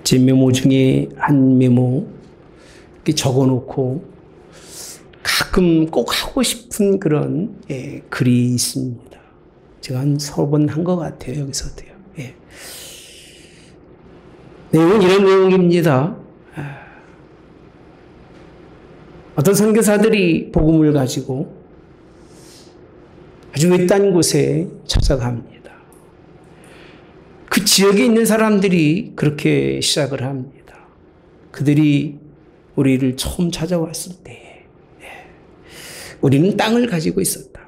제 메모 중에 한 메모 이렇게 적어놓고 가끔 꼭 하고 싶은 그런 글이 있습니다. 제가 한 3번 한 것 같아요. 여기서도요. 내용은 이런 내용입니다. 어떤 선교사들이 복음을 가지고 아주 외딴 곳에 찾아갑니다. 그 지역에 있는 사람들이 그렇게 시작을 합니다. 그들이 우리를 처음 찾아왔을 때 우리는 땅을 가지고 있었다.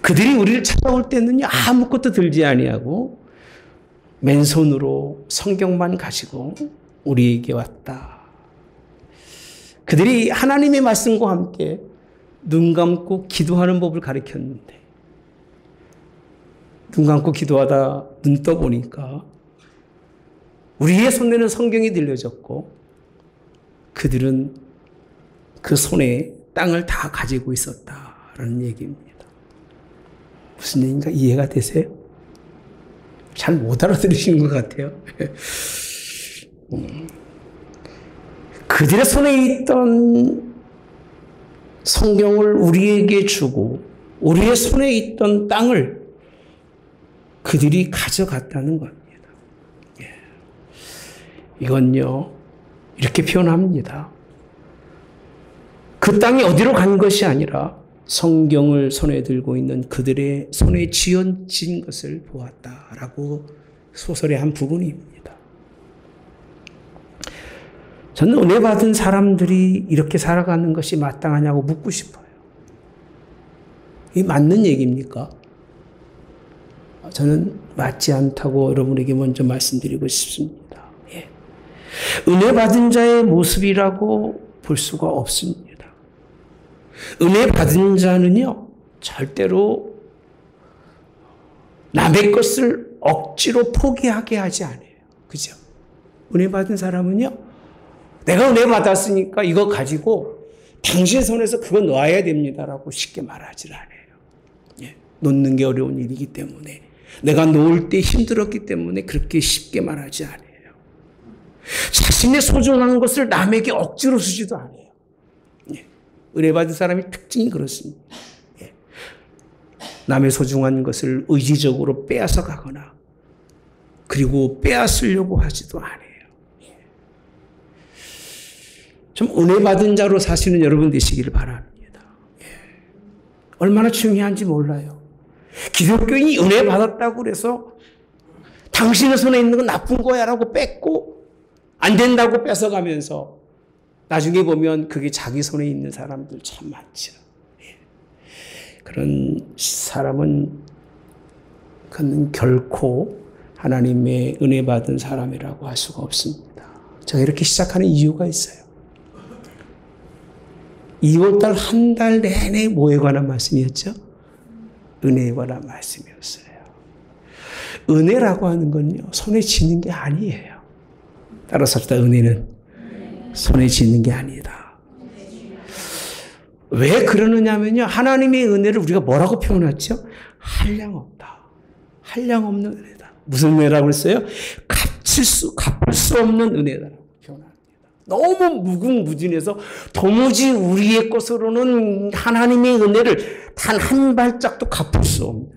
그들이 우리를 찾아올 때는 아무것도 들지 아니하고 맨손으로 성경만 가지고 우리에게 왔다. 그들이 하나님의 말씀과 함께 눈 감고 기도하는 법을 가르쳤는데 눈 감고 기도하다 눈 떠보니까 우리의 손에는 성경이 들려졌고 그들은 그 손에 땅을 다 가지고 있었다라는 얘기입니다. 무슨 얘기인가 이해가 되세요? 잘 못 알아들으시는 것 같아요. 그들의 손에 있던 성경을 우리에게 주고 우리의 손에 있던 땅을 그들이 가져갔다는 겁니다. 이건요, 이렇게 표현합니다. 그 땅이 어디로 간 것이 아니라 성경을 손에 들고 있는 그들의 손에 쥐어진 것을 보았다라고 소설의 한 부분입니다. 저는 은혜 받은 사람들이 이렇게 살아가는 것이 마땅하냐고 묻고 싶어요. 이게 맞는 얘기입니까? 저는 맞지 않다고 여러분에게 먼저 말씀드리고 싶습니다. 은혜 받은 자의 모습이라고 볼 수가 없습니다. 은혜 받은 자는요, 절대로 남의 것을 억지로 포기하게 하지 않아요. 그죠? 은혜 받은 사람은요, 내가 은혜 받았으니까 이거 가지고 당신 손에서 그거 놔야 됩니다라고 쉽게 말하지 않아요. 놓는 게 어려운 일이기 때문에, 내가 놓을 때 힘들었기 때문에 그렇게 쉽게 말하지 않아요. 자신의 소중한 것을 남에게 억지로 주지도 않아요. 은혜 받은 사람의 특징이 그렇습니다. 남의 소중한 것을 의지적으로 빼앗아 가거나 그리고 빼앗으려고 하지도 않아요. 좀 은혜 받은 자로 사시는 여러분 되시기를 바랍니다. 얼마나 중요한지 몰라요. 기독교인이 은혜 받았다고 그래서 당신의 손에 있는 건 나쁜 거야 라고 뺏고 안 된다고 뺏어가면서 나중에 보면 그게 자기 손에 있는 사람들 참 많죠. 그런 사람은 그는 결코 하나님의 은혜 받은 사람이라고 할 수가 없습니다. 제가 이렇게 시작하는 이유가 있어요. 2월달 한 달 내내 뭐에 관한 말씀이었죠? 은혜에 관한 말씀이었어요. 은혜라고 하는 건요, 손에 쥐는 게 아니에요. 따라서 은혜는 손에 쥐는 게 아니다. 왜 그러느냐면요, 하나님의 은혜를 우리가 뭐라고 표현했죠? 한량 없다. 한량 없는 은혜다. 무슨 은혜라고 했어요? 갚을 수 없는 은혜다라고 표현합니다. 너무 무궁무진해서 도무지 우리의 것으로는 하나님의 은혜를 단 한 발짝도 갚을 수 없는,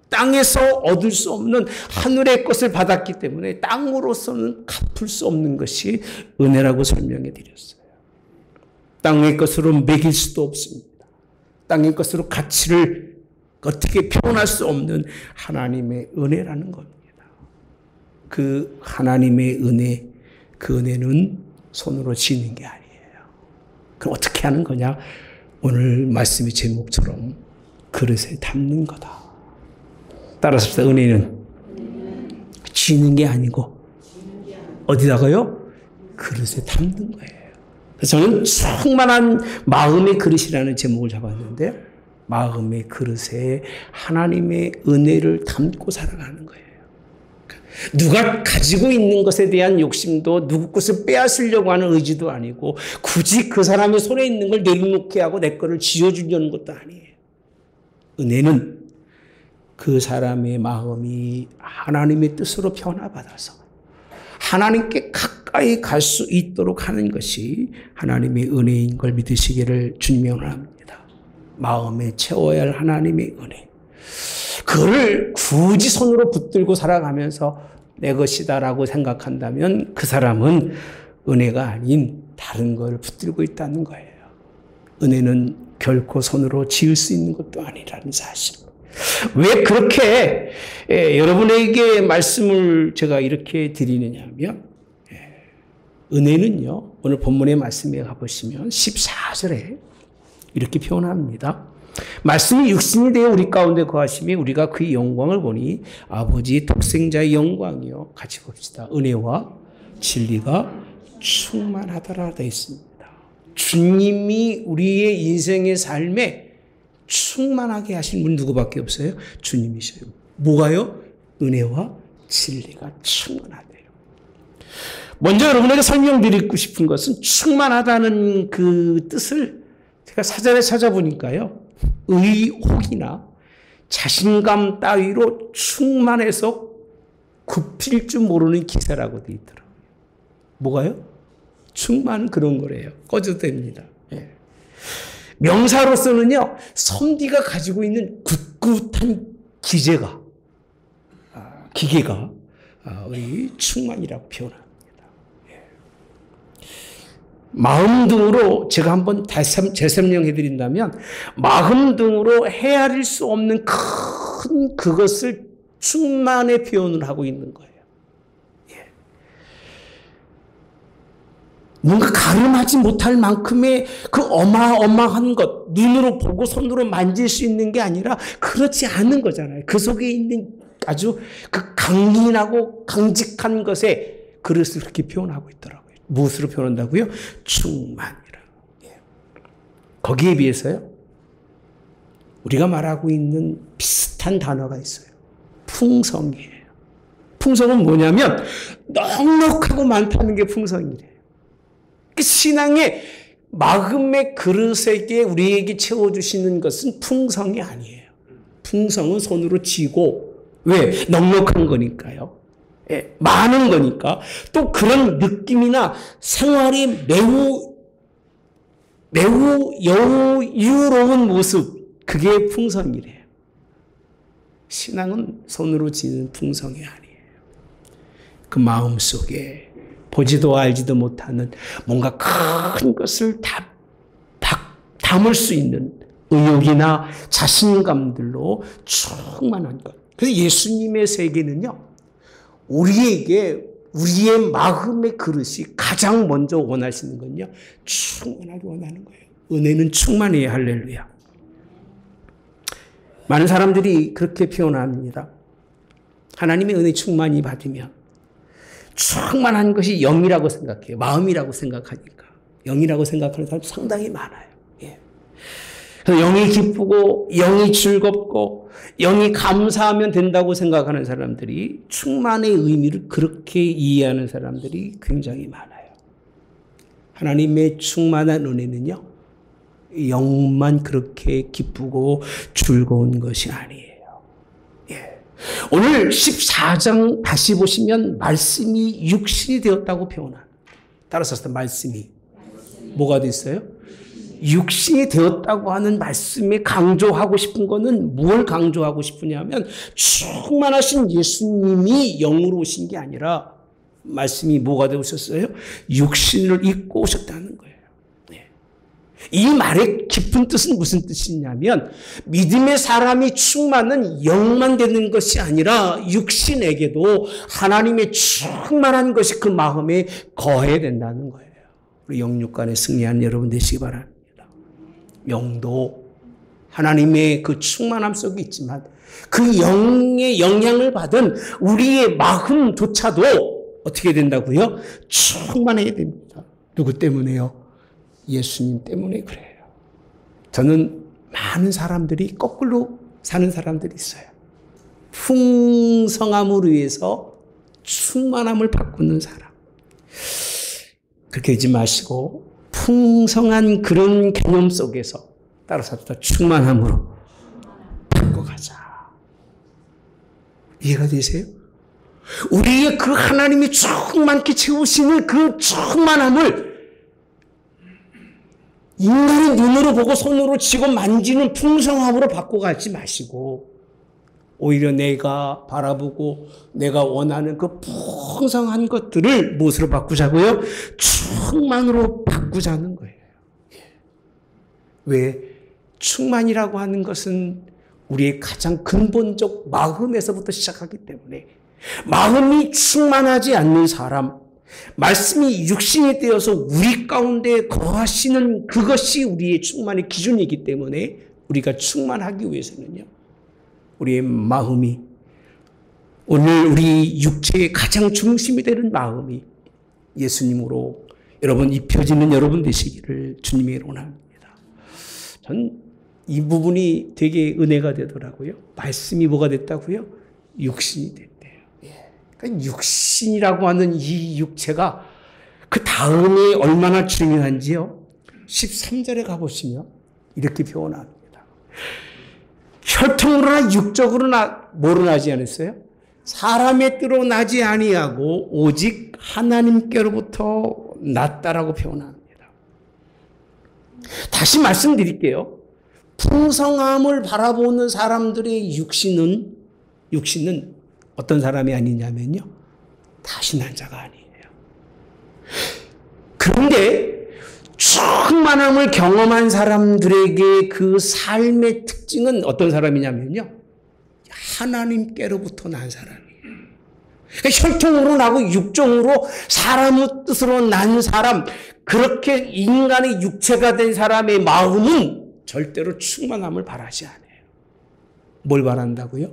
땅에서 얻을 수 없는 하늘의 것을 받았기 때문에 땅으로서는 갚을 수 없는 것이 은혜라고 설명해 드렸어요. 땅의 것으로 매길 수도 없습니다. 땅의 것으로 가치를 어떻게 표현할 수 없는 하나님의 은혜라는 겁니다. 그 하나님의 은혜, 그 은혜는 손으로 쥐는 게 아니에요. 그럼 어떻게 하는 거냐? 오늘 말씀의 제목처럼 그릇에 담는 거다. 따라서 은혜는 쥐는 게 아니고 어디다가요? 그릇에 담는 거예요. 그래서 저는 충만한 마음의 그릇이라는 제목을 잡았는데, 마음의 그릇에 하나님의 은혜를 담고 살아가는 거예요. 누가 가지고 있는 것에 대한 욕심도 누구 것을 빼앗으려고 하는 의지도 아니고 굳이 그 사람의 손에 있는 걸 내려놓게 하고 내 거를 쥐어주려는 것도 아니에요. 은혜는 그 사람의 마음이 하나님의 뜻으로 변화받아서 하나님께 가까이 갈 수 있도록 하는 것이 하나님의 은혜인 걸 믿으시기를 주님이 원합니다. 마음에 채워야 할 하나님의 은혜. 그걸 굳이 손으로 붙들고 살아가면서 내 것이다라고 생각한다면 그 사람은 은혜가 아닌 다른 걸 붙들고 있다는 거예요. 은혜는 결코 손으로 지을 수 있는 것도 아니라는 사실. 왜 그렇게 여러분에게 말씀을 제가 이렇게 드리느냐 하면 은혜는요. 오늘 본문의 말씀에 가보시면 14절에 이렇게 표현합니다. 말씀이 육신이 되어 우리 가운데 거하심이 우리가 그의 영광을 보니 아버지의 독생자의 영광이요. 같이 봅시다. 은혜와 진리가 충만하더라 되어 있습니다. 주님이 우리의 인생의 삶에 충만하게 하신 분 누구밖에 없어요? 주님이셔요. 뭐가요? 은혜와 진리가 충만하대요. 먼저 여러분에게 설명드리고 싶은 것은 충만하다는 그 뜻을 제가 사전에 찾아보니까요. 의혹이나 자신감 따위로 충만해서 굽힐 줄 모르는 기세라고 되어 있더라고요. 뭐가요? 충만 그런 거래요. 꺼져도 됩니다. 예. 명사로서는요. 선비가 가지고 있는 굳굳한 기계가 우리 충만이라고 표현합니다. 예. 마음 등으로 제가 한번 재설명해 드린다면 마음 등으로 헤아릴 수 없는 큰 그것을 충만의 표현을 하고 있는 거예요. 예. 뭔가 가늠하지 못할 만큼의 그 어마어마한 것, 눈으로 보고 손으로 만질 수 있는 게 아니라 그렇지 않은 거잖아요. 그 속에 있는 아주 그 강인하고 강직한 것에 그릇을 그렇게 표현하고 있더라고요. 무엇으로 표현한다고요? 충만이라. 예. 거기에 비해서요. 우리가 말하고 있는 비슷한 단어가 있어요. 풍성이에요. 풍성은 뭐냐면 넉넉하고 많다는 게 풍성이래요. 신앙의 마음의 그릇에게 우리에게 채워주시는 것은 풍성이 아니에요. 풍성은 손으로 쥐고 왜? 넉넉한 거니까요. 예, 많은 거니까. 또 그런 느낌이나 생활이 매우 여유로운 모습 그게 풍성이래요. 신앙은 손으로 쥐는 풍성이 아니에요. 그 마음속에 보지도 알지도 못하는 뭔가 큰 것을 담을 수 있는 의욕이나 자신감들로 충만한 것. 그래서 예수님의 세계는요. 우리에게 우리의 마음의 그릇이 가장 먼저 원하시는 건요. 충만하게 원하는 거예요. 은혜는 충만해야 할렐루야. 많은 사람들이 그렇게 표현합니다. 하나님의 은혜 충만히 받으면 충만한 것이 영이라고 생각해요. 마음이라고 생각하니까. 영이라고 생각하는 사람 상당히 많아요. 예. 그래서 영이 기쁘고 영이 즐겁고 영이 감사하면 된다고 생각하는 사람들이 충만의 의미를 그렇게 이해하는 사람들이 굉장히 많아요. 하나님의 충만한 은혜는요. 영만 그렇게 기쁘고 즐거운 것이 아니에요. 오늘 14장 다시 보시면 말씀이 육신이 되었다고 표현합니다. 따라서 말씀이 뭐가 됐어요? 육신이 되었다고 하는 말씀에 강조하고 싶은 거는 뭘 강조하고 싶으냐면 충만하신 예수님이 영으로 오신 게 아니라 말씀이 뭐가 되셨어요? 육신을 입고 오셨다는 거예요. 이 말의 깊은 뜻은 무슨 뜻이냐면 믿음의 사람이 충만은 영만 되는 것이 아니라 육신에게도 하나님의 충만한 것이 그 마음에 거해야 된다는 거예요. 우리 영육간에 승리하는 여러분 되시기 바랍니다. 영도 하나님의 그 충만함 속에 있지만 그 영의 영향을 받은 우리의 마음조차도 어떻게 된다고요? 충만해야 됩니다. 누구 때문에요? 예수님 때문에 그래요. 저는 많은 사람들이 거꾸로 사는 사람들이 있어요. 풍성함을 위해서 충만함을 바꾸는 사람. 그렇게 하지 마시고 풍성한 그런 개념 속에서 따라서 충만함으로 바꿔가자. 이해가 되세요? 우리의 그 하나님이 충만케 채우시는 그 충만함을 인간의 눈으로 보고 손으로 쥐고 만지는 풍성함으로 바꿔가지 마시고 오히려 내가 바라보고 내가 원하는 그 풍성한 것들을 무엇으로 바꾸자고요? 충만으로 바꾸자는 거예요. 왜? 충만이라고 하는 것은 우리의 가장 근본적 마음에서부터 시작하기 때문에 마음이 충만하지 않는 사람, 말씀이 육신이 되어서 우리 가운데 거하시는 그것이 우리의 충만의 기준이기 때문에 우리가 충만하기 위해서는요. 우리의 마음이 오늘 우리 육체의 가장 중심이 되는 마음이 예수님으로 여러분 입혀지는 여러분 되시기를 주님의 원합니다. 전 이 부분이 되게 은혜가 되더라고요. 말씀이 뭐가 됐다고요? 육신이 됐대요. 그러니까 육신이라고 하는 이 육체가 그 다음에 얼마나 중요한지요. 13절에 가보시면 이렇게 표현합니다. 혈통으로나 육적으로나 뭐로 나지 않았어요? 사람의 뜻으로 나지 아니하고 오직 하나님께로부터 났다라고 표현합니다. 다시 말씀드릴게요. 풍성함을 바라보는 사람들의 육신은 어떤 사람이 아니냐면요. 다시 난 자가 아니에요. 그런데 충만함을 경험한 사람들에게 그 삶의 특징은 어떤 사람이냐면요. 하나님께로부터 난 사람이에요. 그러니까 혈통으로 나고 육종으로 사람의 뜻으로 난 사람, 그렇게 인간의 육체가 된 사람의 마음은 절대로 충만함을 바라지 않아요. 뭘 바란다고요?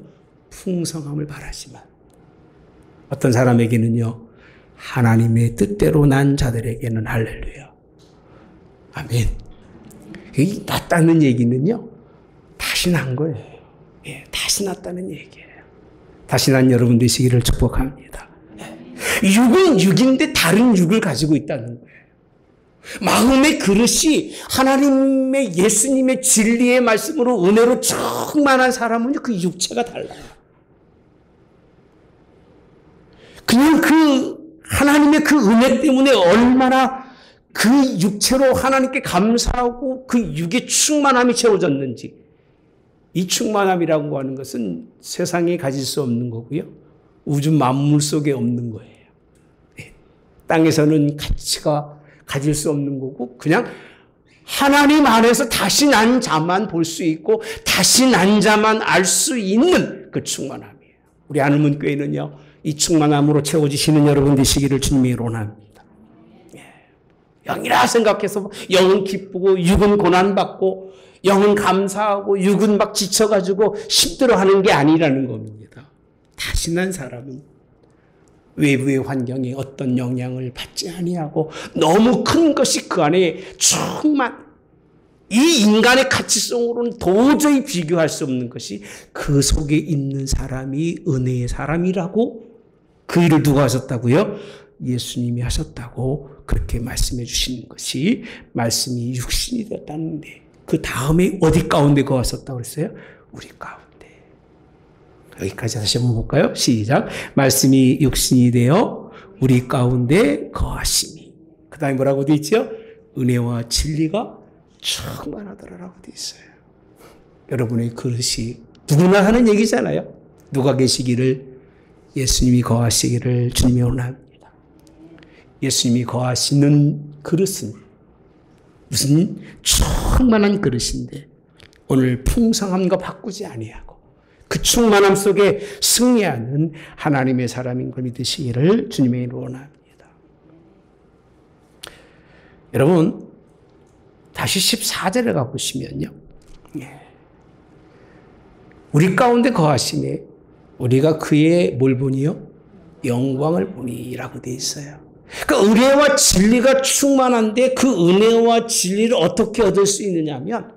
풍성함을 바라지만 어떤 사람에게는요. 하나님의 뜻대로 난 자들에게는 할렐루야. 아멘. 이 났다는 얘기는요. 다시 난 거예요. 예, 다시 났다는 얘기예요. 다시 난 여러분 되시기를 축복합니다. 육은 육인데 다른 육을 가지고 있다는 거예요. 마음의 그릇이 하나님의 예수님의 진리의 말씀으로 은혜로 충만한 사람은요. 그 육체가 달라요. 그냥 그 하나님의 그 은혜 때문에 얼마나 그 육체로 하나님께 감사하고 그 육의 충만함이 채워졌는지, 이 충만함이라고 하는 것은 세상에 가질 수 없는 거고요. 우주 만물 속에 없는 거예요. 땅에서는 가치가 가질 수 없는 거고 그냥 하나님 안에서 다시 난 자만 볼 수 있고 다시 난 자만 알 수 있는 그 충만함이에요. 우리 하늘문 교회는요. 이 충만함으로 채워지시는 여러분 되시기를 주님이 원합니다. 영이라 생각해서 영은 기쁘고 육은 고난받고 영은 감사하고 육은 막 지쳐가지고 힘들어하는 게 아니라는 겁니다. 다시 난 사람은 외부의 환경에 어떤 영향을 받지 아니하고 너무 큰 것이 그 안에 이 인간의 가치성으로는 도저히 비교할 수 없는 것이 그 속에 있는 사람이 은혜의 사람이라고 그 일을 누가 하셨다고요? 예수님이 하셨다고 그렇게 말씀해 주시는 것이 말씀이 육신이 되었다는데 그 다음에 어디 가운데 거하셨다고 그랬어요? 우리 가운데. 여기까지 다시 한번 볼까요? 시작. 말씀이 육신이 되어 우리 가운데 거하시니. 그 다음에 뭐라고 되어 있죠? 은혜와 진리가 충만하더라라고 되어 있어요. 여러분의 그릇이 누구나 하는 얘기잖아요. 누가 계시기를 예수님이 거하시기를 주님이 원합니다. 예수님이 거하시는 그릇은 무슨 충만한 그릇인데 오늘 풍성함과 바꾸지 아니하고 그 충만함 속에 승리하는 하나님의 사람인 걸 믿으시기를 주님의 원합니다. 여러분 다시 14절에 가보시면요. 우리 가운데 거하시네 우리가 그의 뭘 보니요? 영광을 보니라고 되어 있어요. 그 은혜와 진리가 충만한데 그 은혜와 진리를 어떻게 얻을 수 있느냐 하면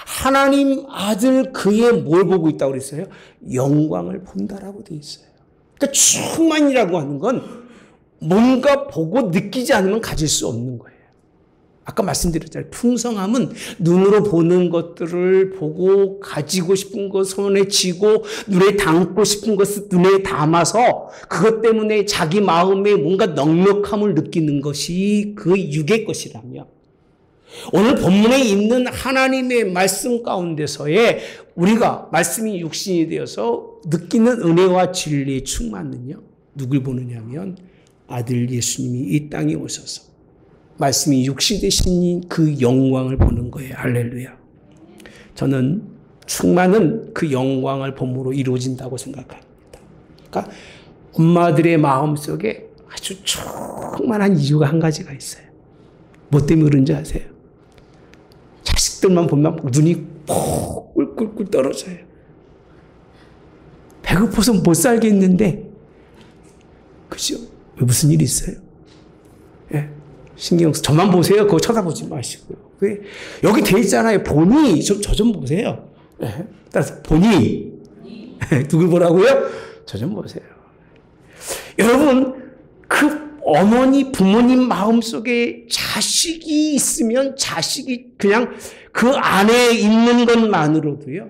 하나님 아들 그의 뭘 보고 있다고 그랬어요? 영광을 본다라고 되어 있어요. 그러니까 충만이라고 하는 건 뭔가 보고 느끼지 않으면 가질 수 없는 거예요. 아까 말씀드렸잖아요. 풍성함은 눈으로 보는 것들을 보고 가지고 싶은 것 손에 쥐고 눈에 담고 싶은 것을 눈에 담아서 그것 때문에 자기 마음에 뭔가 넉넉함을 느끼는 것이 그 육의 것이라며, 오늘 본문에 있는 하나님의 말씀 가운데서의 우리가 말씀이 육신이 되어서 느끼는 은혜와 진리의 충만은요, 누굴 보느냐 하면 아들 예수님이 이 땅에 오셔서 말씀이 육신 되신 그 영광을 보는 거예요. 할렐루야. 저는 충만은 그 영광을 봄으로 이루어진다고 생각합니다. 그러니까 엄마들의 마음속에 아주 충만한 이유가 한 가지가 있어요. 뭐 때문에 그런지 아세요? 자식들만 보면 눈이 푹 꿀꿀꿀 떨어져요. 배고파서 못 살겠는데, 그죠? 왜 무슨 일이 있어요? 예. 신경 써. 저만 보세요. 그거 쳐다보지 마시고요. 여기 돼 있잖아요. 보니. 저 좀 보세요. 예. 따라서 보니. 누굴 보라고요? 저 좀 보세요. 여러분, 그 어머니, 부모님 마음속에 자식이 있으면 자식이 그냥 그 안에 있는 것만으로도요,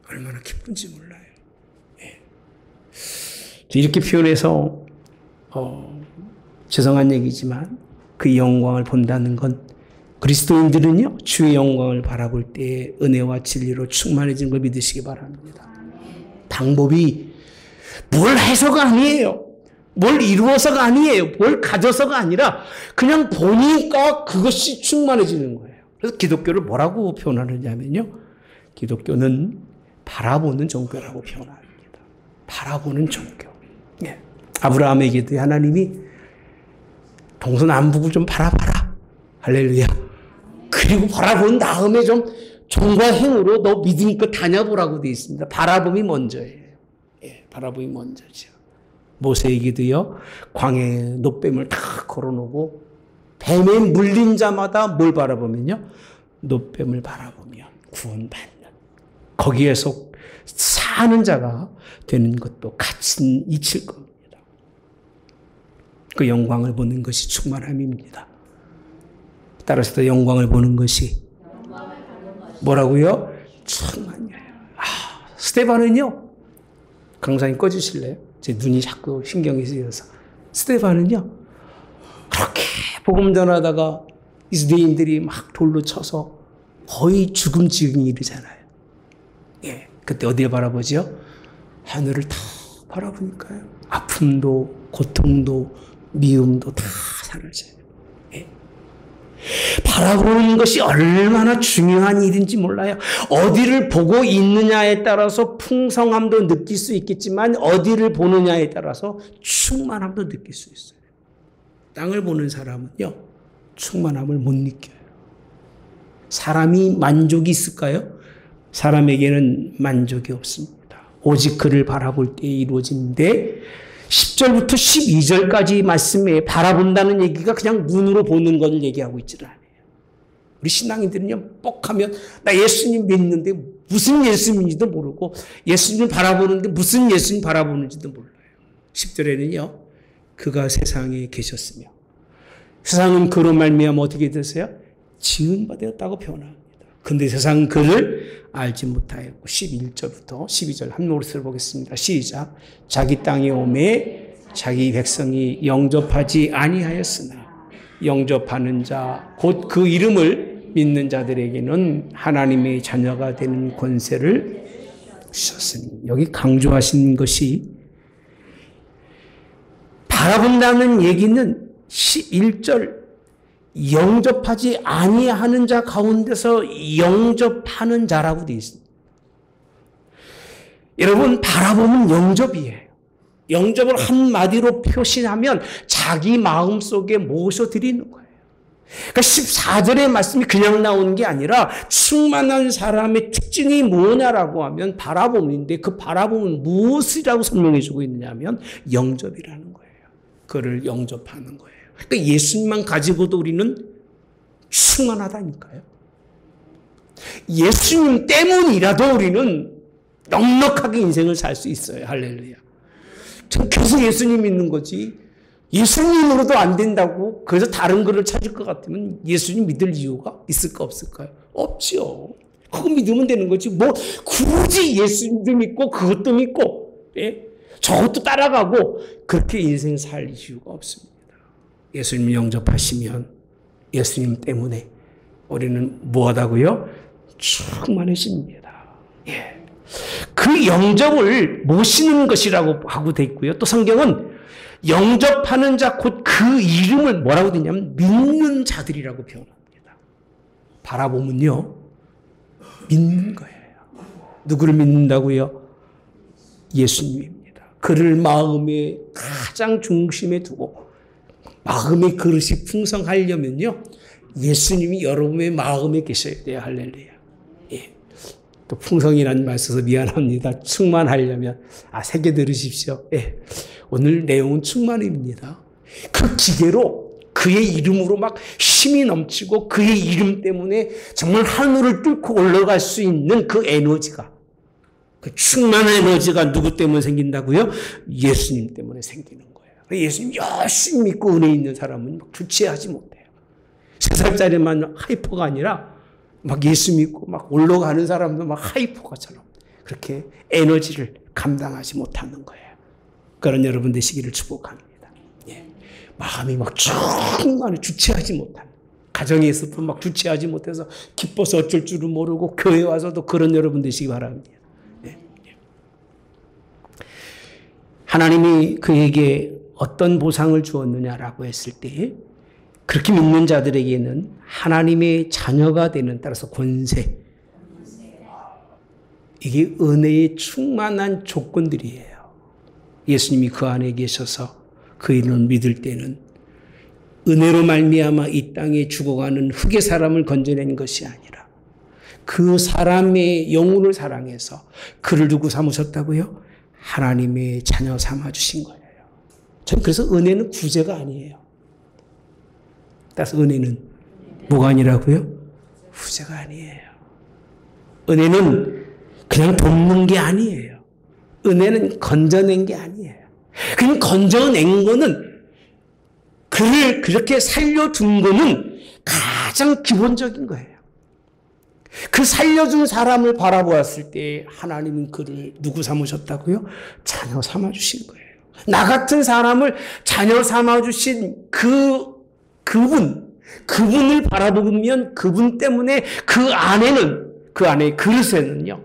얼마나 기쁜지 몰라요. 예. 이렇게 표현해서, 죄송한 얘기지만, 그 영광을 본다는 건 그리스도인들은요, 주의 영광을 바라볼 때 은혜와 진리로 충만해진 걸 믿으시기 바랍니다. 방법이 뭘 해서가 아니에요. 뭘 이루어서가 아니에요. 뭘 가져서가 아니라 그냥 보니까 그것이 충만해지는 거예요. 그래서 기독교를 뭐라고 표현하느냐면요, 기독교는 바라보는 종교라고 표현합니다. 바라보는 종교. 예. 아브라함에게도 하나님이 동서남북을 좀 바라봐라. 할렐루야. 그리고 바라본 다음에 좀 종과 행으로 너 믿으니까 다녀보라고 되어 있습니다. 바라봄이 먼저예요. 예, 바라봄이 먼저죠. 모세에게도요, 광야에 노뱀을 다 걸어놓고 뱀에 물린 자마다 뭘 바라보면요, 노뱀을 바라보면 구원받는, 거기에서 사는 자가 되는 것도 같이 이칠 겁니다. 그 영광을 보는 것이 충만함입니다. 따라서 영광을 보는 것이 뭐라고요? 충만이에요. 스데반은요, 강사님 꺼주실래요? 제 눈이 자꾸 신경이 쓰여서. 스데반은요, 그렇게 복음 전하다가 이스라엘인들이 막 돌로 쳐서 거의 죽음 지경이 이르잖아요. 예, 그때 어디를 바라보죠? 하늘을 다 바라보니까요, 아픔도 고통도 미움도 다 사라져요. 예. 바라보는 것이 얼마나 중요한 일인지 몰라요. 어디를 보고 있느냐에 따라서 풍성함도 느낄 수 있겠지만 어디를 보느냐에 따라서 충만함도 느낄 수 있어요. 땅을 보는 사람은요, 충만함을 못 느껴요. 사람이 만족이 있을까요? 사람에게는 만족이 없습니다. 오직 그를 바라볼 때 이루어지는데, 10절부터 12절까지 말씀에 바라본다는 얘기가 그냥 눈으로 보는 것을 얘기하고 있지는 않아요. 우리 신앙인들은요, 뻑하면 나 예수님 믿는데 무슨 예수님인지도 모르고 예수님을 바라보는데 무슨 예수님 바라보는지도 몰라요. 10절에는요, 그가 세상에 계셨으며 세상은 그로 말미암아 어떻게 됐어요? 지은 바 되었다고 표현합니다. 근데 세상은 그를 알지 못하였고, 11절부터 12절 한 노릇을 보겠습니다. 시작. 자기 땅에 오매 자기 백성이 영접하지 아니하였으나 영접하는 자 곧 그 이름을 믿는 자들에게는 하나님의 자녀가 되는 권세를 주셨으니, 여기 강조하신 것이 바라본다는 얘기는 11절 영접하지 아니하는 자 가운데서 영접하는 자라고 되어 있습니다. 여러분, 바라보면 영접이에요. 영접을 한마디로 표시하면 자기 마음속에 모셔드리는 거예요. 그러니까 14절의 말씀이 그냥 나오는 게 아니라 충만한 사람의 특징이 뭐냐라고 하면 바라봄인데, 그 바라봄은 무엇이라고 설명해 주고 있느냐 하면 영접이라는 거예요. 그를 영접하는 거예요. 그러니까 예수님만 가지고도 우리는 충만하다니까요. 예수님 때문이라도 우리는 넉넉하게 인생을 살 수 있어요. 할렐루야. 전 계속 예수님 믿는 거지. 예수님으로도 안 된다고 그래서 다른 거를 찾을 것 같으면 예수님 믿을 이유가 있을까 없을까요? 없죠. 그거 믿으면 되는 거지. 뭐 굳이 예수님도 믿고 그것도 믿고 저것도 따라가고 그렇게 인생 살 이유가 없습니다. 예수님 영접하시면 예수님 때문에 우리는 무엇하고요? 충만해집니다. 그 영접을 모시는 것이라고 하고 돼 있고요. 또 성경은 영접하는 자 곧 그 이름을 뭐라고 되냐면 믿는 자들이라고 표현합니다. 바라보면요. 믿는 거예요. 누구를 믿는다고요? 예수님입니다. 그를 마음의 가장 중심에 두고 마음의 그릇이 풍성하려면요. 예수님이 여러분의 마음에 계셔야 돼요. 할렐루야. 또 풍성이라는 말 써서 미안합니다. 충만하려면 새겨 들으십시오. 오늘 내용은 충만입니다. 그 기계로 그의 이름으로 막 힘이 넘치고 그의 이름 때문에 정말 하늘을 뚫고 올라갈 수 있는 그 에너지가 그 충만한 에너지가 누구 때문에 생긴다고요? 예수님 때문에 생기는 거예요. 예수님 열심히 믿고 은혜 있는 사람은 막 주체하지 못해요. 3살짜리만 하이퍼가 아니라 막 예수 믿고 막 올라가는 사람도 막 하이퍼가처럼 그렇게 에너지를 감당하지 못하는 거예요. 그런 여러분 되시기를 축복합니다. 마음이 막 충만히 주체하지 못하는 가정에서도 막 주체하지 못해서 기뻐서 어쩔 줄을 모르고 교회 와서도 그런 여러분 되시기 바랍니다. 하나님이 그에게 어떤 보상을 주었느냐라고 했을 때 그렇게 믿는 자들에게는 하나님의 자녀가 되는 따라서 권세 이게 은혜의 충만한 조건들이에요. 예수님이 그 안에 계셔서 그 이름을 믿을 때는 은혜로 말미암아 이 땅에 죽어가는 흙의 사람을 건져낸 것이 아니라 그 사람의 영혼을 사랑해서 그를 누구 삼으셨다고요? 하나님의 자녀 삼아주신 거예요. 전 그래서 은혜는 구제가 아니에요. 따라서 은혜는 뭐가 아니라고요? 구제가 아니에요. 은혜는 그냥 돕는 게 아니에요. 은혜는 건져낸 게 아니에요. 그냥 건져낸 거는 그를 그렇게 살려둔 거는 가장 기본적인 거예요. 그 살려준 사람을 바라보았을 때 하나님은 그를 누구 삼으셨다고요? 자녀 삼아주신 거예요. 나 같은 사람을 자녀 삼아주신 그분을 바라보면 그분 때문에 그 안의 그릇에는요,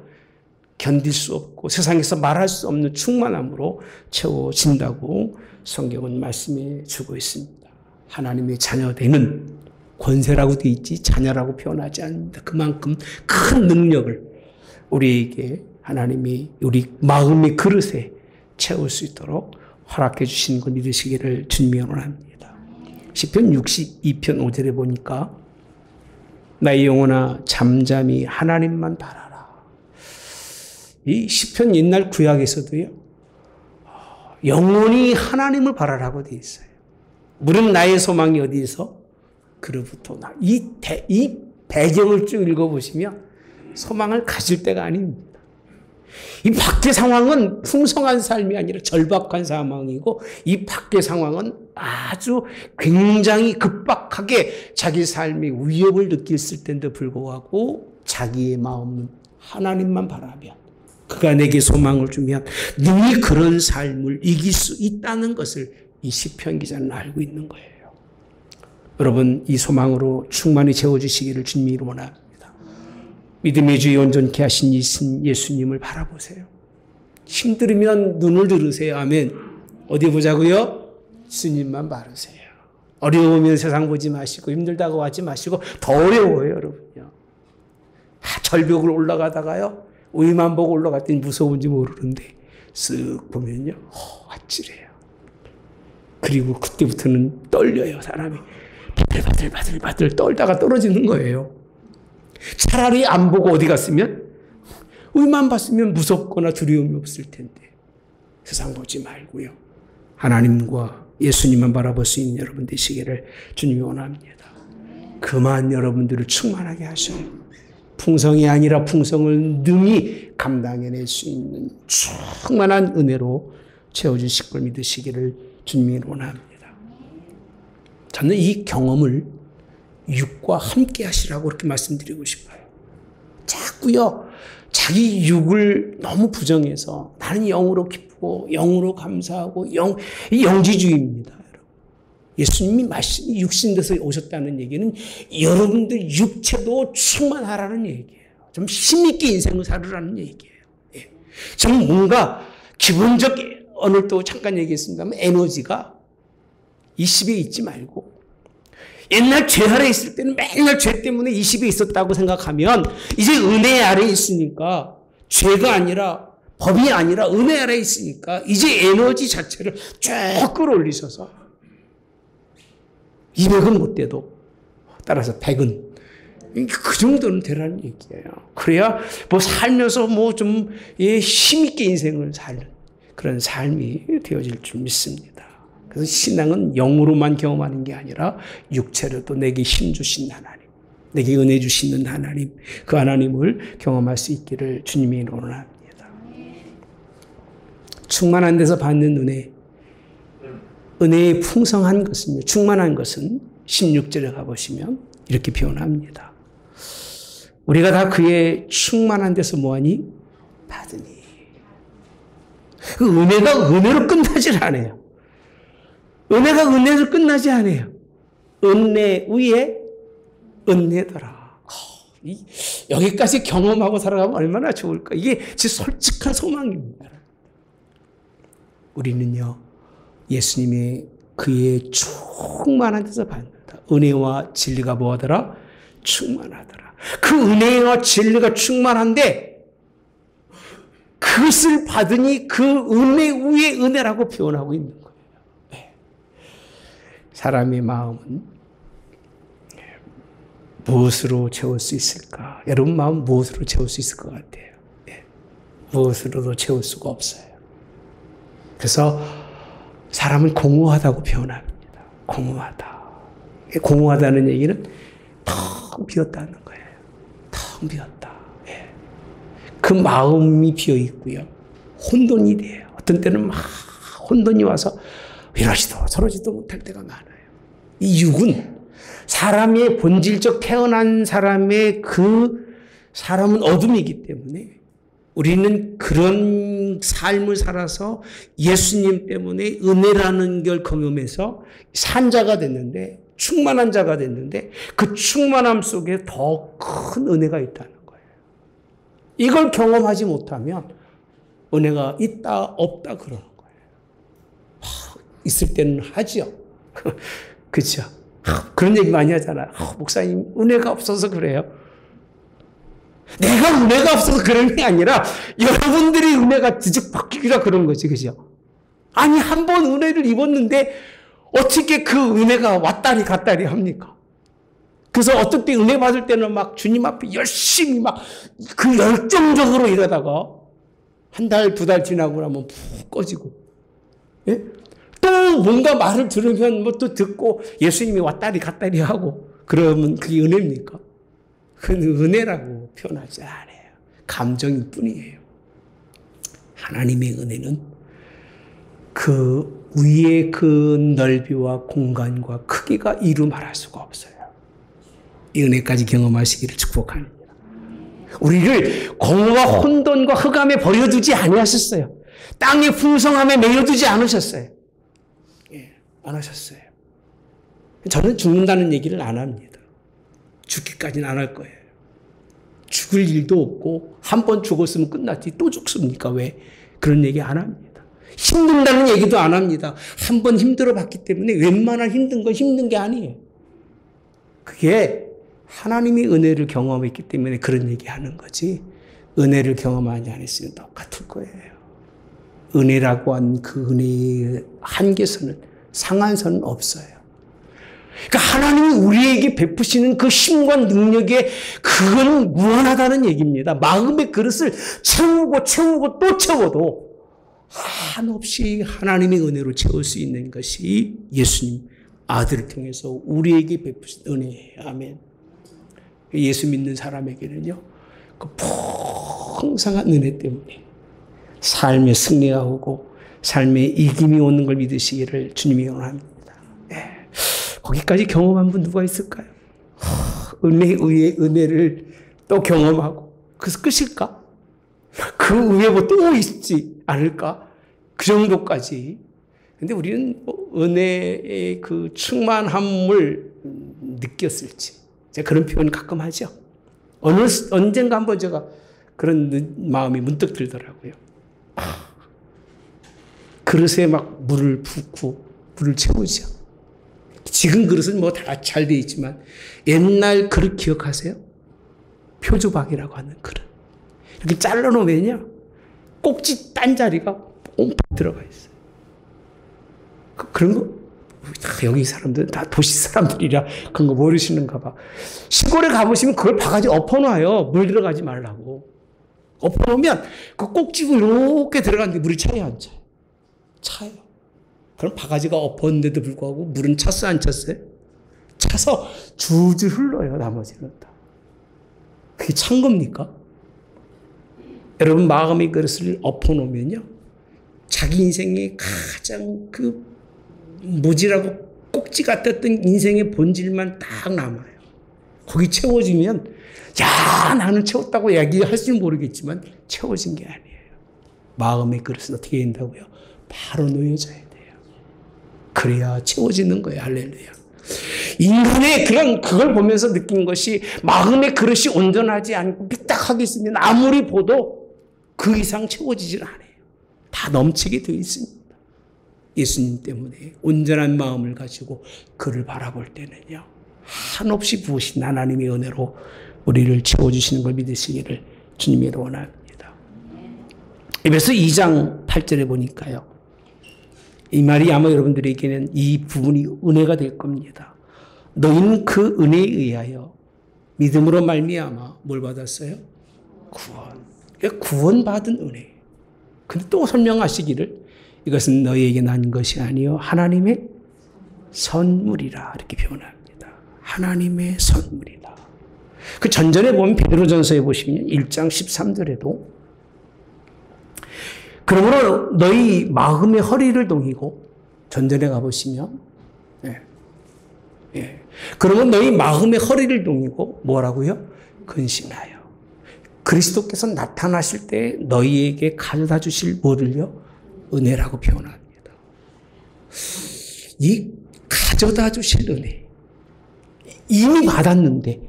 견딜 수 없고 세상에서 말할 수 없는 충만함으로 채워진다고 성경은 말씀해 주고 있습니다. 하나님의 자녀되는 권세라고 되어 있지 자녀라고 표현하지 않습니다. 그만큼 큰 능력을 우리에게 하나님이 우리 마음의 그릇에 채울 수 있도록 허락해 주신 걸 믿으시기를 주님이 원합니다. 시편 62편 5절에 보니까 나의 영혼아 잠잠히 하나님만 바라라. 이 시편 옛날 구약에서도요. 영원히 하나님을 바라라고 되어 있어요. 물은 나의 소망이 어디에서? 그로부터 나. 이 배경을 쭉 읽어보시면 소망을 가질 때가 아닙니다. 이 밖의 상황은 풍성한 삶이 아니라 절박한 상황이고 이 밖의 상황은 아주 굉장히 급박하게 자기 삶의 위협을 느꼈을 때인데 불구하고 자기의 마음은 하나님만 바라면 그가 내게 소망을 주면 능히 그런 삶을 이길 수 있다는 것을 이 시편 기자는 알고 있는 거예요. 여러분 이 소망으로 충만히 채워주시기를 주님이 원합니다. 믿음의 주에 온전케 하신 예수님을 바라보세요. 힘들으면 눈을 들으세요. 아멘. 어디 보자고요? 주님만 바라세요. 어려우면 세상 보지 마시고 힘들다고 하지 마시고 더 어려워요 여러분요. 절벽을 올라가다가요. 위만 보고 올라갔더니 무서운지 모르는데 쓱 보면요. 아찔해요. 그리고 그때부터는 떨려요. 사람이 바들바들 떨다가 떨어지는 거예요. 차라리 안 보고 어디 갔으면 위만 봤으면 무섭거나 두려움이 없을 텐데 세상 보지 말고요. 하나님과 예수님만 바라볼 수 있는 여러분 되시기를 주님이 원합니다. 그만 여러분들을 충만하게 하셔요. 풍성이 아니라 풍성을 능히 감당해낼 수 있는 충만한 은혜로 채워주실 걸 믿으시기를 주님이 원합니다. 저는 이 경험을 육과 함께 하시라고 그렇게 말씀드리고 싶어요. 자꾸요, 자기 육을 너무 부정해서 나는 영으로 기쁘고 영으로 감사하고 이 영지주의입니다. 여러분. 예수님이 육신돼서 오셨다는 얘기는 여러분들 육체도 충만하라는 얘기예요. 좀 힘있게 인생을 살으라는 얘기예요. 예. 좀 뭔가 기본적, 오늘 또 잠깐 얘기했습니다만 에너지가 20에 있지 말고 옛날 죄 아래 있을 때는 맨날 죄 때문에 20에 있었다고 생각하면 이제 은혜 아래 있으니까 죄가 아니라 법이 아니라 은혜 아래 있으니까 이제 에너지 자체를 쭉 끌어올리셔서 200은 못 돼도 따라서 100은 그 정도는 되라는 얘기예요. 그래야 뭐 살면서 뭐 좀 힘있게 인생을 사는 그런 삶이 되어질 줄 믿습니다. 그래서 신앙은 영으로만 경험하는 게 아니라 육체로도 내게 힘 주신 하나님, 내게 은혜 주시는 하나님, 그 하나님을 경험할 수 있기를 주님이 원합니다. 충만한 데서 받는 은혜, 은혜의 풍성한 것은요, 충만한 것은 16절에 가보시면 이렇게 표현합니다. 우리가 다 그의 충만한 데서 뭐하니? 받으니. 그 은혜가 은혜로 끝나질 않아요. 은혜가 은혜로 끝나지 않아요. 은혜 위에 은혜더라. 여기까지 경험하고 살아가면 얼마나 좋을까. 이게 제 솔직한 소망입니다. 우리는요, 예수님의 그의 충만한 데서 받는다. 은혜와 진리가 뭐하더라? 충만하더라. 그 은혜와 진리가 충만한데 그것을 받으니 그 은혜 위에 은혜라고 표현하고 있는 거예요. 네. 사람의 마음은 무엇으로 채울 수 있을까? 여러분 마음 무엇으로 채울 수 있을 것 같아요? 네. 무엇으로도 채울 수가 없어요. 그래서 사람은 공허하다고 표현합니다. 공허하다. 공허하다는 얘기는 텅 비었다는 거예요. 텅 비었다. 예. 그 마음이 비어 있고요. 혼돈이 돼요. 어떤 때는 막 혼돈이 와서 이러지도 저러지도 못할 때가 많아요. 이 육은 사람의 본질적 태어난 사람의 그 사람은 어둠이기 때문에 우리는 그런 삶을 살아서 예수님 때문에 은혜라는 걸 경험해서 산 자가 됐는데 충만한 자가 됐는데 그 충만함 속에 더 큰 은혜가 있다는 거예요. 이걸 경험하지 못하면 은혜가 있다 없다 그러는 거예요. 있을 때는 하지요. 그렇죠. 그런 얘기 많이 하잖아요. 목사님 은혜가 없어서 그래요. 내가 은혜가 없어서 그런 게 아니라 여러분들이 은혜가 뒤집박히기라 그런 거지. 그죠? 아니 한 번 은혜를 입었는데 어떻게 그 은혜가 왔다리 갔다리 합니까? 그래서 어떤 때 은혜 받을 때는 막 주님 앞에 열심히 막 그 열정적으로 이러다가 한 달, 두 달 지나고 나면 푹 꺼지고. 예? 또 뭔가 말을 들으면 뭐 또 듣고 예수님이 왔다리 갔다리 하고 그러면 그게 은혜입니까? 그건 은혜라고 표현하지 않아요. 감정일 뿐이에요. 하나님의 은혜는 그 위의 그 넓이와 공간과 크기가 이루 말할 수가 없어요. 이 은혜까지 경험하시기를 축복합니다. 우리를 공허와 혼돈과 흑암에 버려두지 아니하셨어요. 땅의 풍성함에 매여두지 않으셨어요. 예, 안 하셨어요. 저는 죽는다는 얘기를 안 합니다. 죽기까지는 안 할 거예요. 죽을 일도 없고 한 번 죽었으면 끝났지 또 죽습니까? 왜? 그런 얘기 안 합니다. 힘든다는 얘기도 안 합니다. 한 번 힘들어 봤기 때문에 웬만한 힘든 건 힘든 게 아니에요. 그게 하나님이 은혜를 경험했기 때문에 그런 얘기하는 거지 은혜를 경험하지 않았으면 똑같을 거예요. 은혜라고 한 그 은혜의 한계선은 상한선은 없어요. 그러니까 하나님이 우리에게 베푸시는 그 힘과 능력에 그건 무한하다는 얘기입니다. 마음의 그릇을 채우고 또 채워도 한없이 하나님의 은혜로 채울 수 있는 것이 예수님 아들을 통해서 우리에게 베푸신 은혜예요. 아멘. 예수 믿는 사람에게는요, 그 풍성한 은혜 때문에 삶의 승리가 오고 삶에 이김이 오는 걸 믿으시기를 주님이 원합니다. 예. 거기까지 경험한 분 누가 있을까요? 은혜 위에 은혜를 또 경험하고 그래서 끝일까? 그 위에 뭐 또 있지 않을까? 그 정도까지. 근데 우리는 은혜의 그 충만함을 느꼈을지. 제가 그런 표현 가끔 하죠. 언젠가 한번 제가 그런 마음이 문득 들더라고요. 그릇에 막 물을 붓고 물을 채우죠. 지금 그릇은 뭐 다 잘 돼 있지만 옛날 그릇 기억하세요? 표주박이라고 하는 그릇. 이렇게 잘라놓으면요. 꼭지 딴 자리가 뽕 들어가 있어요. 그런 거 여기 사람들은 다 도시 사람들이라 그런 거 모르시는가 봐. 시골에 가보시면 그걸 바가지 엎어놔요. 물 들어가지 말라고. 엎어놓으면 그 꼭지가 이렇게 들어가는데 물이 차요, 안 차요? 차요. 그럼 바가지가 엎었는데도 불구하고 물은 찼어요, 안 찼어요? 차서 줄줄 흘러요, 나머지는 다. 그게 찬 겁니까? 여러분, 마음의 그릇을 엎어놓으면요. 자기 인생의 가장 그 모질하고 꼭지 같았던 인생의 본질만 딱 남아요. 거기 채워지면, 야, 나는 채웠다고 얘기할지는 모르겠지만, 채워진 게 아니에요. 마음의 그릇은 어떻게 된다고요? 바로 놓여져야 돼요. 그래야 채워지는 거예요. 할렐루야. 인간의 그걸 보면서 느낀 것이 마음의 그릇이 온전하지 않고 삐딱하게 있으면 아무리 보도 그 이상 채워지질 않아요. 다 넘치게 되어 있습니다. 예수님 때문에 온전한 마음을 가지고 그를 바라볼 때는요. 한없이 부으신 하나님의 은혜로 우리를 채워주시는 걸 믿으시기를 주님이 원합니다. 에베소 2장 8절에 보니까요. 이 말이 아마 여러분들에게는 이 부분이 은혜가 될 겁니다. 너희는 그 은혜에 의하여 믿음으로 말미암아 뭘 받았어요? 구원. 구원받은 은혜. 근데 또 설명하시기를 이것은 너희에게 난 것이 아니요 하나님의 선물이라 이렇게 표현합니다. 하나님의 선물이다. 그 전전에 보면 베드로전서에 보시면 1장 13절에도 그러므로 너희 마음의 허리를 동이고 전전에 가보시면 그러면 너희 마음의 허리를 동이고 뭐라고요? 근신하여 그리스도께서 나타나실 때 너희에게 가져다 주실 뭐를요? 은혜라고 표현합니다. 이 가져다 주실 은혜 이미 받았는데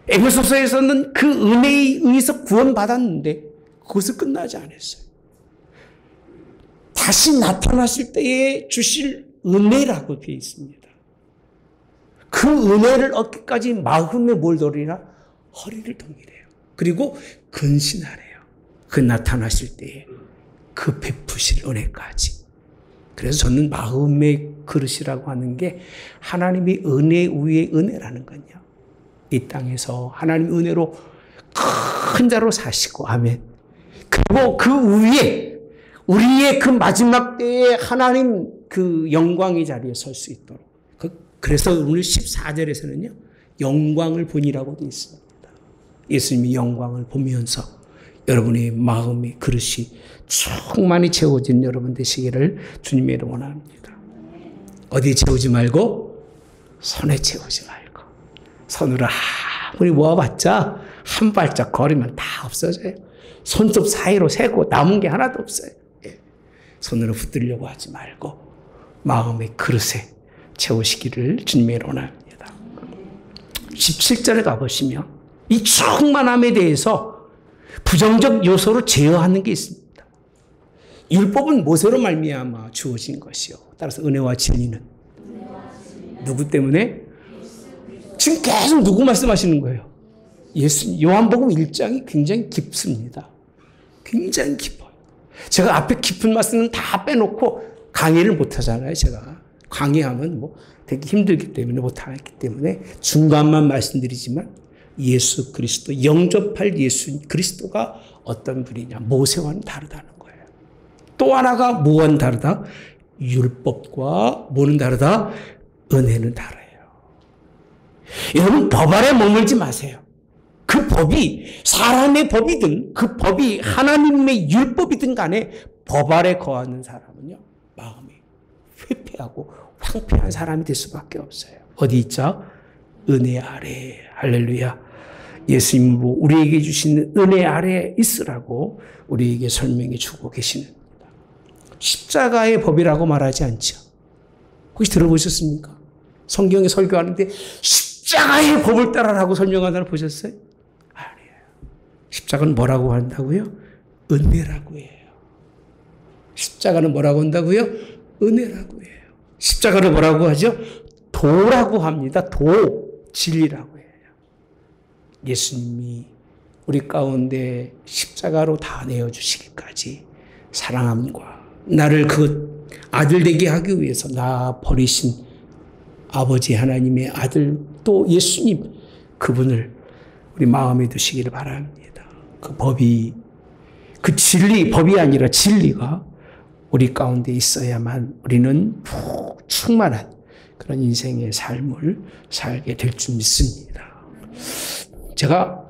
에베소서에서는 그 은혜에 의해서 구원받았는데 그것을 끝나지 않았어요. 다시 나타나실 때에 주실 은혜라고 되어 있습니다. 그 은혜를 얻기까지 마음에 뭘 돌리라? 허리를 동이래요. 그리고 근신하래요. 그 나타나실 때에 그 베푸실 은혜까지. 그래서 저는 마음의 그릇이라고 하는 게 하나님의 은혜 위에 은혜라는 건요. 이 땅에서 하나님의 은혜로 큰 자로 사시고 아멘. 그리고 그 위에 우리의 그 마지막 때에 하나님 그 영광의 자리에 설 수 있도록. 그래서 오늘 14절에서는요. 영광을 보니라고 되어 있습니다. 예수님이 영광을 보면서 여러분의 마음의 그릇이 충만히 채워진 여러분 되시기를 주님의 이름으로 원합니다. 어디에 채우지 말고 손에 채우지 말고 손으로 아무리 모아봤자 한 발짝 거리면 다 없어져요. 손톱 사이로 세고 남은 게 하나도 없어요. 손으로 붙들려고 하지 말고 마음의 그릇에 채우시기를 주님의 이름으로 원합니다. 17절에 가보시면 이 충만함에 대해서 부정적 요소로 제어하는 게 있습니다. 율법은 모세로 말미암아 주어진 것이요. 따라서 은혜와 진리는 누구 때문에? 지금 계속 누구 말씀하시는 거예요? 예수. 요한복음 1장이 굉장히 깊습니다. 굉장히 깊어요. 제가 앞에 깊은 말씀은 다 빼놓고 강의를 못 하잖아요. 제가 강의하면 뭐 되게 힘들기 때문에 못 하기 때문에 중간만 말씀드리지만 예수 그리스도 영접할 예수 그리스도가 어떤 분이냐 모세와는 다르다는 거예요. 또 하나가 뭐와는 다르다? 율법과 뭐는 다르다? 은혜는 다르요. 여러분 법 아래 머물지 마세요. 그 법이 사람의 법이든 그 법이 하나님의 율법이든 간에 법 아래 거하는 사람은요, 마음이 회피하고 황폐한 사람이 될 수밖에 없어요. 어디 있죠? 은혜 아래. 할렐루야. 예수님으로 우리에게 주신 은혜 아래 있으라고 우리에게 설명해 주고 계시는 겁니다. 십자가의 법이라고 말하지 않죠. 혹시 들어보셨습니까? 성경에 설교하는데 십자가의 법을 따라라고 설명하는 사람 보셨어요? 아니에요. 십자가는 뭐라고 한다고요? 은혜라고 해요. 십자가는 뭐라고 한다고요? 은혜라고 해요. 십자가를 뭐라고 하죠? 도라고 합니다. 도, 진리라고 해요. 예수님이 우리 가운데 십자가로 다 내어주시기까지 사랑함과 나를 그 아들 되게 하기 위해서 나 버리신 아버지 하나님의 아들 또 예수님 그분을 우리 마음에 두시기를 바랍니다. 그 법이 그 진리 법이 아니라 진리가 우리 가운데 있어야만 우리는 충만한 그런 인생의 삶을 살게 될 줄 믿습니다. 제가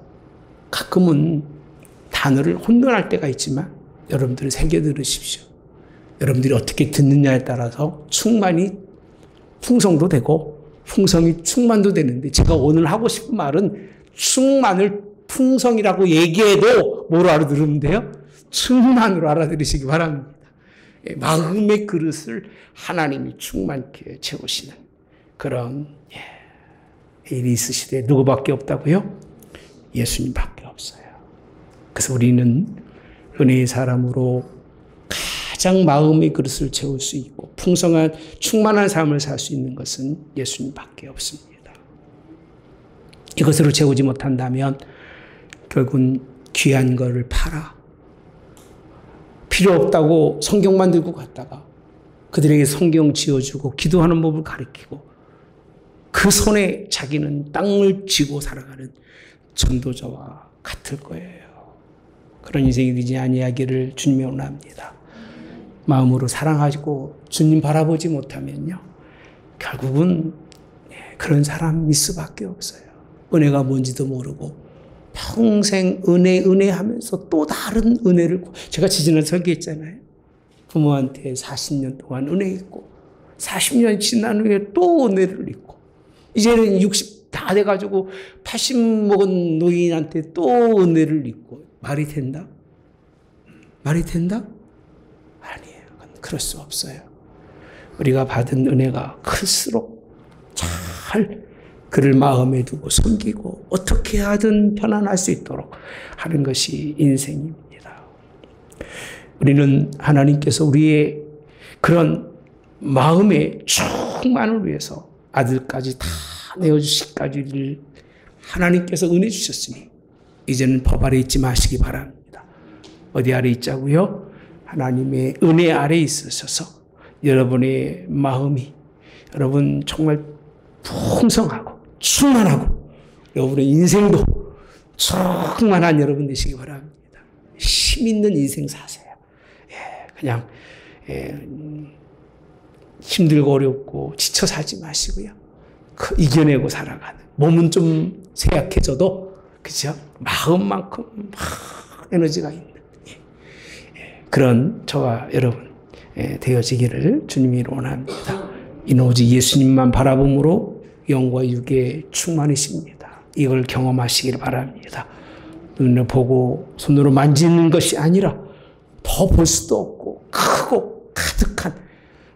가끔은 단어를 혼돈할 때가 있지만 여러분들은 새겨 들으십시오. 여러분들이 어떻게 듣느냐에 따라서 충만이 풍성도 되고 풍성이 충만도 되는데 제가 오늘 하고 싶은 말은 충만을 풍성이라고 얘기해도 뭐로 알아들으면 돼요? 충만으로 알아들으시기 바랍니다. 마음의 그릇을 하나님이 충만케 채우시는 그런 일이 있으시되 누구밖에 없다고요? 예수님밖에 없어요. 그래서 우리는 은혜의 사람으로 가장 마음의 그릇을 채울 수 있고 풍성한 충만한 삶을 살 수 있는 것은 예수님밖에 없습니다. 이것으로 채우지 못한다면 결국은 귀한 것을 팔아 필요 없다고 성경만 들고 갔다가 그들에게 성경 지어주고 기도하는 법을 가르치고 그 손에 자기는 땅을 쥐고 살아가는 전도자와 같을 거예요. 그런 인생이 되지 아니하기를 주님이 원합니다. 마음으로 사랑하고 주님 바라보지 못하면요. 결국은 그런 사람 있을 수밖에 없어요. 은혜가 뭔지도 모르고 평생 은혜 하면서 또 다른 은혜를 제가 지지난 설교했잖아요. 부모한테 40년 동안 은혜 있고 40년 지난 후에 또 은혜를 잊고 이제는 60 다 돼가지고 80 먹은 노인한테 또 은혜를 잊고 말이 된다? 말이 된다? 아니에요. 그럴 수 없어요. 우리가 받은 은혜가 클수록 잘 그를 마음에 두고 섬기고 어떻게 하든 편안할 수 있도록 하는 것이 인생입니다. 우리는 하나님께서 우리의 그런 마음의 충만을 위해서 아들까지 다 내어주시기까지를 하나님께서 은혜 주셨으니 이제는 법 아래 있지 마시기 바랍니다. 어디 아래 있자고요? 하나님의 은혜 아래 있으셔서 여러분의 마음이 여러분 정말 풍성하고 충만하고 여러분의 인생도 충만한 여러분 되시기 바랍니다. 힘 있는 인생 사세요. 그냥 힘들고 어렵고 지쳐 살지 마시고요. 이겨내고 살아가는 몸은 좀 쇠약해져도 그죠? 마음만큼 막 에너지가 있는 그런 저와 여러분 되어지기를 주님이 원합니다. 이는 오직 예수님만 바라봄으로 영과 육에 충만이십니다. 이걸 경험하시길 바랍니다. 눈으로 보고 손으로 만지는 것이 아니라 더 볼 수도 없고 크고 가득한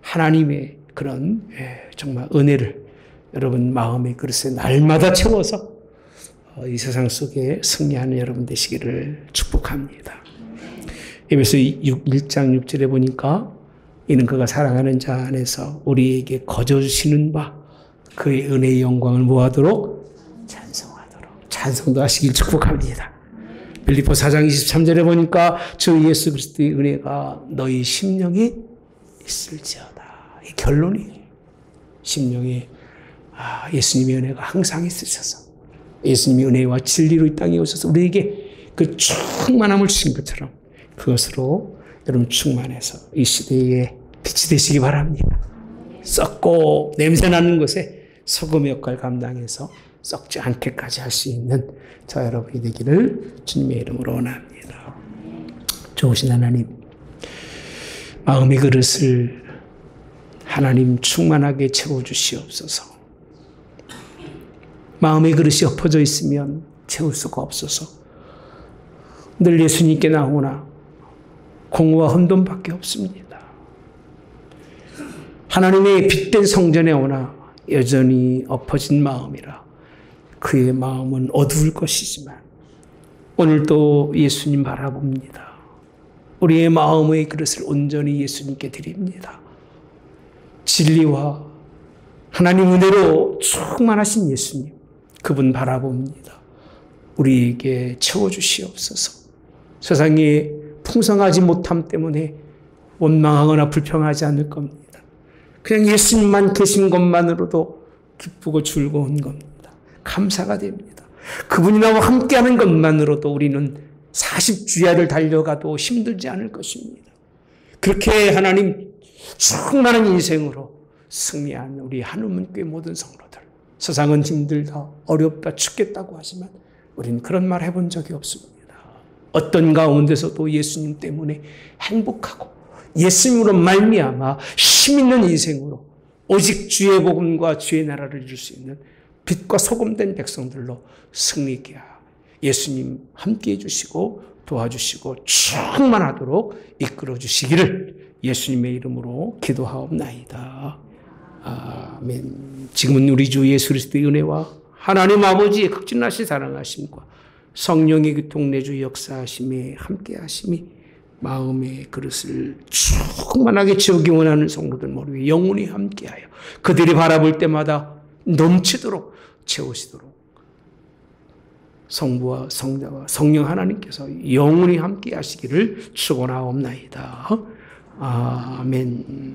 하나님의 그런 정말 은혜를 여러분 마음의 그릇에 날마다 채워서 이 세상 속에 승리하는 여러분 되시기를 축복합니다. 에베소 1장 6절에 보니까 이는 그가 사랑하는 자 안에서 우리에게 거저주시는 바 그의 은혜의 영광을 뭐하도록? 찬송하도록. 찬송도 하시길 축복합니다. 빌립보 4장 23절에 보니까 주 예수 그리스도의 은혜가 너희 심령에 있을지어다. 이 결론이 심령에 예수님의 은혜가 항상 있으셔서 예수님이 은혜와 진리로 이 땅에 오셔서 우리에게 그 충만함을 주신 것처럼 그것으로 여러분 충만해서 이 시대에 빛이 되시기 바랍니다. 썩고 냄새나는 것에 소금의 역할 감당해서 썩지 않게까지 할 수 있는 저 여러분이 되기를 주님의 이름으로 원합니다. 좋으신 하나님, 마음의 그릇을 하나님 충만하게 채워주시옵소서. 마음의 그릇이 엎어져 있으면 채울 수가 없어서 늘 예수님께 나오나 공허와 혼돈밖에 없습니다. 하나님의 빛된 성전에 오나 여전히 엎어진 마음이라 그의 마음은 어두울 것이지만 오늘도 예수님 바라봅니다. 우리의 마음의 그릇을 온전히 예수님께 드립니다. 진리와 하나님 은혜로 충만하신 예수님, 그분 바라봅니다. 우리에게 채워주시옵소서. 세상에 풍성하지 못함 때문에 원망하거나 불평하지 않을 겁니다. 그냥 예수님만 계신 것만으로도 기쁘고 즐거운 겁니다. 감사가 됩니다. 그분이 나와 함께하는 것만으로도 우리는 40주야를 달려가도 힘들지 않을 것입니다. 그렇게 하나님 충만한 인생으로 승리한 우리 한우문교회 모든 성도들, 세상은 힘들다, 어렵다, 죽겠다고 하지만 우리는 그런 말 해본 적이 없습니다. 어떤 가운데서도 예수님 때문에 행복하고 예수님으로 말미암아 힘있는 인생으로 오직 주의 복음과 주의 나라를 이룰 수 있는 빛과 소금된 백성들로 승리케 하여 예수님 함께해 주시고 도와주시고 충만하도록 이끌어 주시기를 예수님의 이름으로 기도하옵나이다. 아멘. 지금은 우리 주 예수 그리스도의 은혜와 하나님 아버지의 극진하신 사랑하심과 성령의 교통내주 역사하심에 함께하심이 마음의 그릇을 충만하게 채우기 원하는 성도들 머리 위에 영원히 함께하여 그들이 바라볼 때마다 넘치도록 채우시도록 성부와 성자와 성령 하나님께서 영원히 함께하시기를 축원하옵나이다. 아멘.